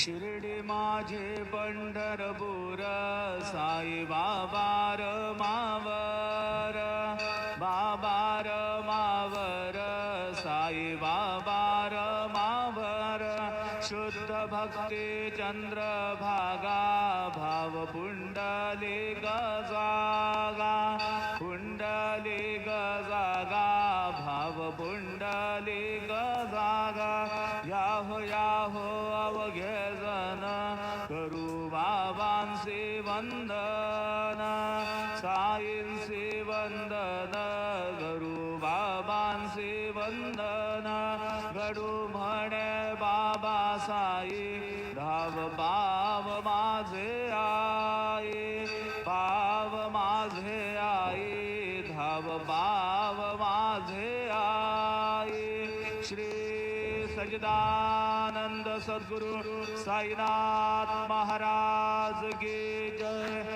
शिर्डी माझे पंढरपूर साई बाबार मावर बाबार मावर साई बाबार मावर शुद्ध भक्ती चंद्रभागा भाव पुंडली गजागा पुंडली गजागा भाव पुंडली गजागा याहो याहो अवघे जन करू बाबांचे वंदन साईंचे वंदन करू बाबांचे वंदन घडू म्हणे बाबा साई धाव पाव माझे आई पाव माझे आई धाव पाव माझे आई श्री सच्चिदानंद सद्गुरु साईनाथ महाराज की जय।